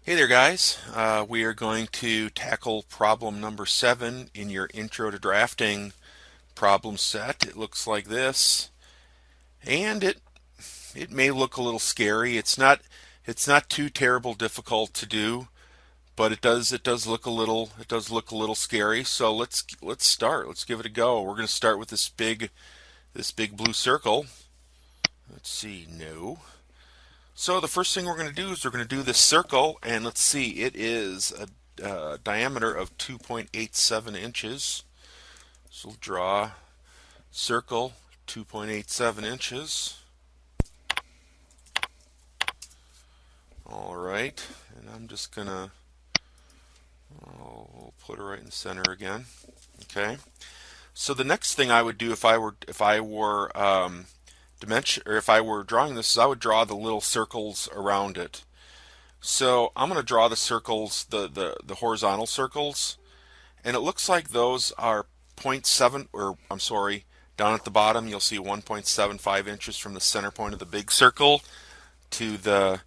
Hey there guys, we are going to tackle problem number 7 in your intro to drafting problem set. It looks like this, and it may look a little scary. It's not too terrible difficult to do, but it does look a little scary. So let's start. Let's give it a go. We're going to start with this big blue circle. Let's see. No. So the first thing we're going to do is we're going to do this circle, and let's see, it is a diameter of 2.87 inches. So we'll draw circle 2.87 inches. All right, and I'm just gonna I'll put it right in the center again. Okay. So the next thing I would do if I were dimension, or if I were drawing this, is I would draw the little circles around it. So I'm going to draw the circles, the horizontal circles, and it looks like those are zero point 0.7, or I'm sorry, down at the bottom you'll see 1.75 inches from the center point of the big circle to the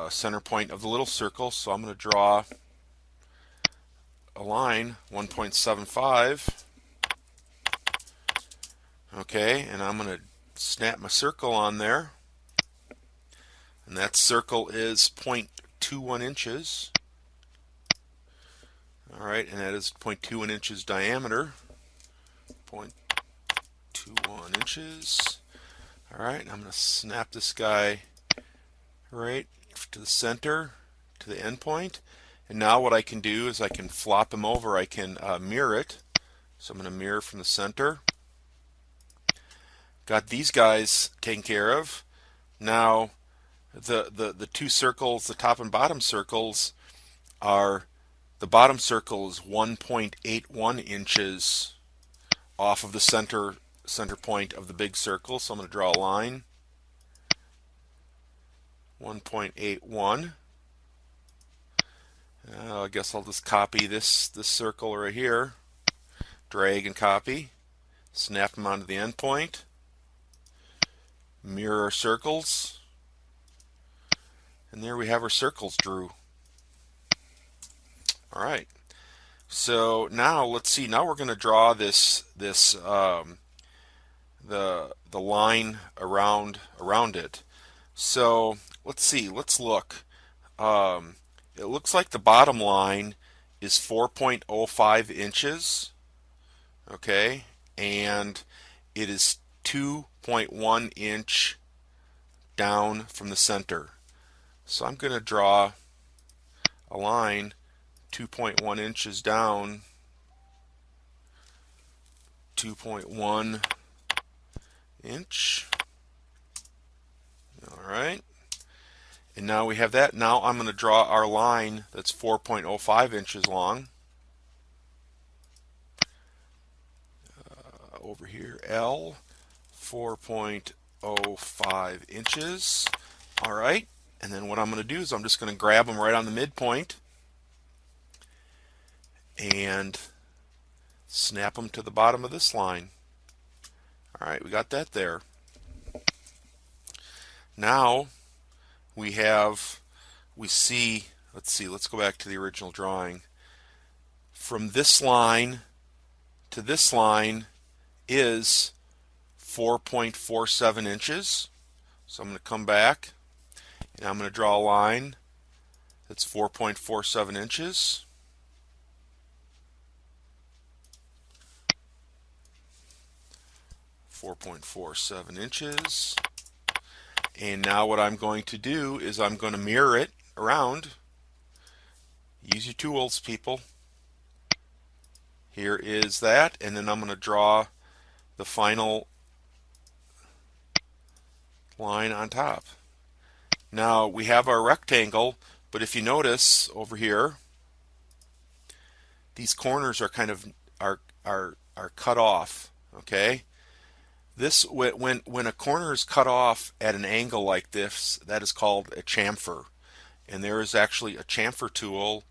center point of the little circle. So I'm going to draw a line 1.75. Okay, and I'm going to snap my circle on there, and that circle is 0.21 inches. All right, and that is 0.21 inches diameter. 0.21 inches. All right, I'm going to snap this guy right to the center, to the end point. And now what I can do is I can flop him over. I can mirror it. So I'm going to mirror from the center. Got these guys taken care of. Now the two circles, the top and bottom circles, are the bottom circle is 1.81 inches off of the center point of the big circle. So I'm going to draw a line 1.81. I guess I'll just copy this circle right here, drag and copy, snap them onto the end point, mirror our circles, and there we have our circles drew. All right. So now let's see. Now we're going to draw the line around it. So let's see. Let's look. It looks like the bottom line is 4.05 inches. Okay, and it is 2.1 inch down from the center. So I'm going to draw a line 2.1 inches down, 2.1 inch. All right. And now we have that. Now I'm going to draw our line that's 4.05 inches long. Over here, L, 4.05 inches. All right. And then what I'm going to do is I'm just going to grab them right on the midpoint and snap them to the bottom of this line. All right, we got that there. Now we see, let's go back to the original drawing. From this line to this line is 4.47 inches. So I'm going to come back and I'm going to draw a line that's 4.47 inches. 4.47 inches. And now what I'm going to do is I'm going to mirror it around. Use your tools, people. Here is that, and then I'm going to draw the final line on top. Now we have our rectangle, but if you notice over here, these corners are kind of are cut off. Okay, this when a corner is cut off at an angle like this, that is called a chamfer, and there is actually a chamfer tool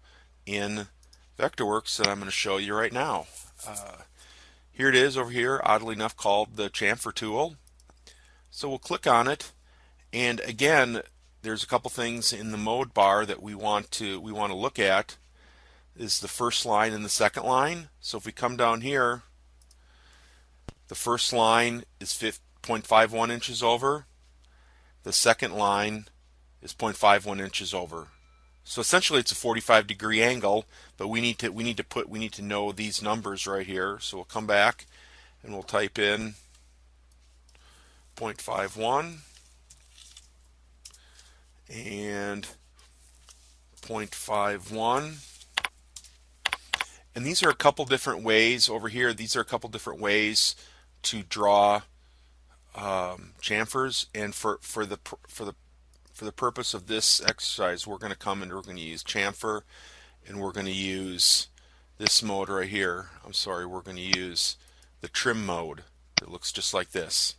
in Vectorworks that I'm going to show you right now. Here it is over here, oddly enough called the chamfer tool. So we'll click on it, and again, there's a couple things in the mode bar that we want to look at. Is the first line and the second line. So if we come down here, the first line is 0.51 inches over. The second line is 0.51 inches over. So essentially it's a 45-degree angle, but we need to know these numbers right here. So we'll come back and we'll type in 0.51 and 0.51. And these are a couple different ways over here. These are a couple different ways to draw chamfers. And for the purpose of this exercise, we're going to come and we're going to use chamfer, and we're going to use this mode right here. We're going to use the trim mode. It looks just like this.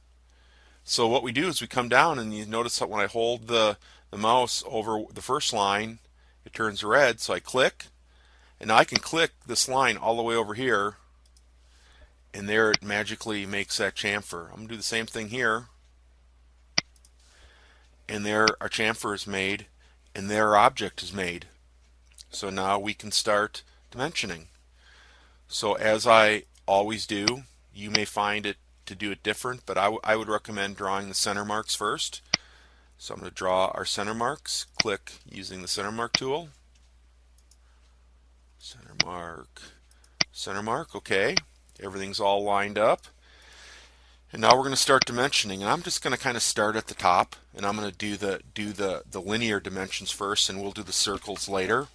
So what we do is we come down, and you notice that when I hold the mouse over the first line, it turns red. So I click. And now I can click this line all the way over here, and there it magically makes that chamfer. I'm going to do the same thing here, and there our chamfer is made, and there our object is made. So now we can start dimensioning. So as I always do, you may find it to do it different, but I would recommend drawing the center marks first. So I'm going to draw our center marks, click using the center mark tool. Center mark, okay. Everything's all lined up. And now we're going to start dimensioning. And I'm just going to kind of start at the top, and I'm going to do the linear dimensions first, and we'll do the circles later.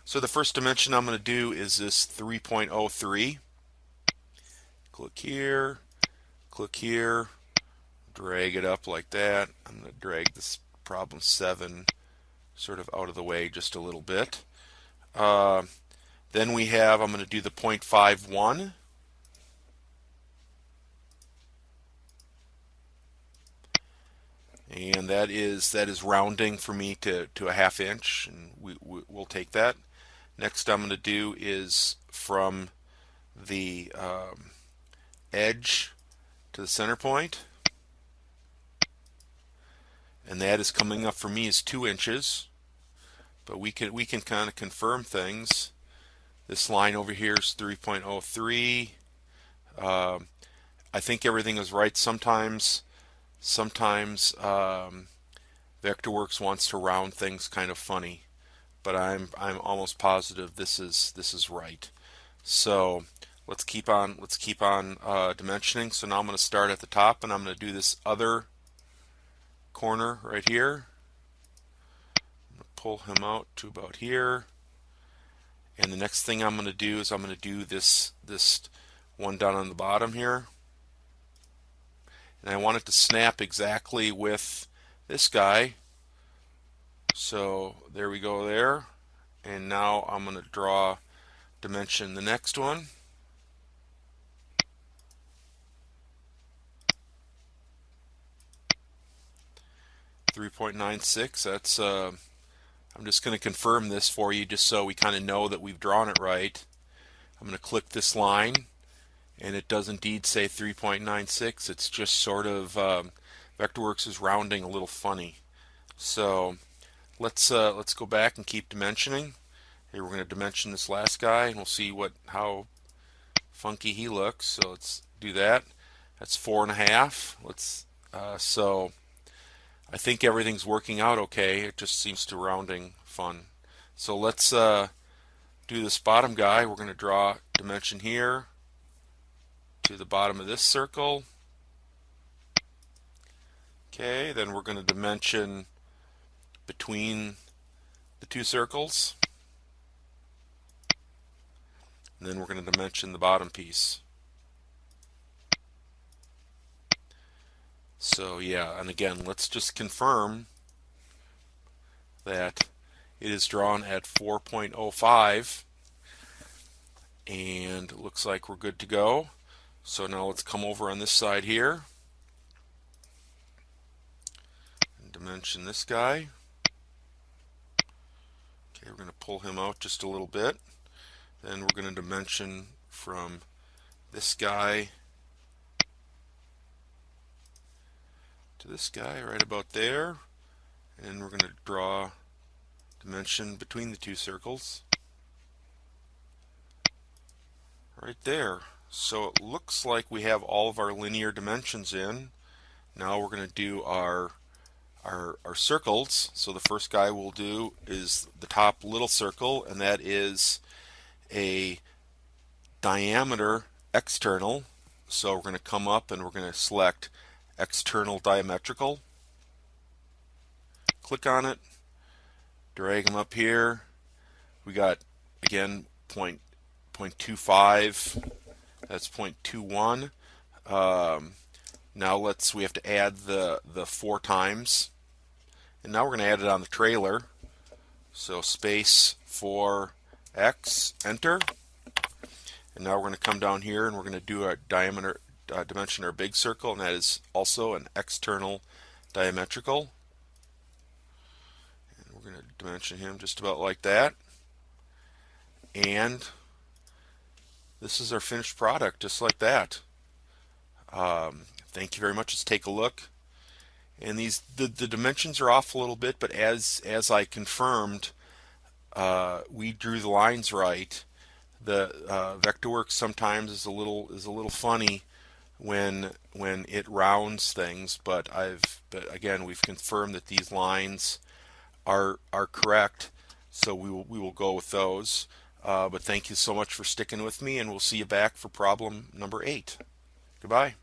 So the first dimension I'm going to do is this 3.03. Click here, drag it up like that. I'm going to drag this problem 7 sort of out of the way just a little bit. Then I'm going to do the 0.51. And that is rounding for me to a half inch, and we'll take that. Next I'm going to do is from the edge to the center point, and that is coming up for me is 2 inches. But we can kind of confirm things. This line over here is 3.03. I think everything is right. Sometimes Vectorworks wants to round things kind of funny, but I'm almost positive this is right. So let's keep on dimensioning. So now I'm going to start at the top, and I'm going to do this other corner right here. I'm going to pull him out to about here. And the next thing I'm going to do is I'm going to do this one down on the bottom here. And I want it to snap exactly with this guy. So there we go there. And now I'm going to dimension the next one. .96. That's I'm just going to confirm this for you just so we kind of know that we've drawn it right. I'm going to click this line, and it does indeed say 3.96. It's just sort of Vectorworks is rounding a little funny. So let's go back and keep dimensioning. Here we're going to dimension this last guy, and we'll see how funky he looks. So let's do that. That's 4.5. So I think everything's working out okay. It just seems to rounding fun. So let's do this bottom guy. We're going to draw dimension here to the bottom of this circle. Okay, then we're going to dimension between the two circles. And then we're going to dimension the bottom piece. So yeah, and again, let's just confirm that it is drawn at 4.05, and it looks like we're good to go. So now let's come over on this side here and dimension this guy. Okay, we're going to pull him out just a little bit. Then we're going to dimension from this guy to this guy right about there, and we're going to draw dimension between the two circles right there. So it looks like we have all of our linear dimensions in. Now we're going to do our circles. So the first guy we'll do is the top little circle, and that is a diameter external. So we're going to come up and we're going to select external diametrical. Click on it, drag them up here. We got, again, 0.25, that's 0.21. Now we have to add the 4 times, and now we're going to add it on the trailer. So space 4x, enter, and now we're going to come down here and we're going to do our diameter dimension our big circle, and that is also an external diametrical. And we're going to dimension him just about like that. And this is our finished product, just like that. Thank you very much. Let's take a look. And the dimensions are off a little bit, but as I confirmed, we drew the lines right. The Vectorworks sometimes is a little funny when it rounds things, but again, we've confirmed that these lines are correct, so we will go with those. But thank you so much for sticking with me, and we'll see you back for problem number 8. Goodbye.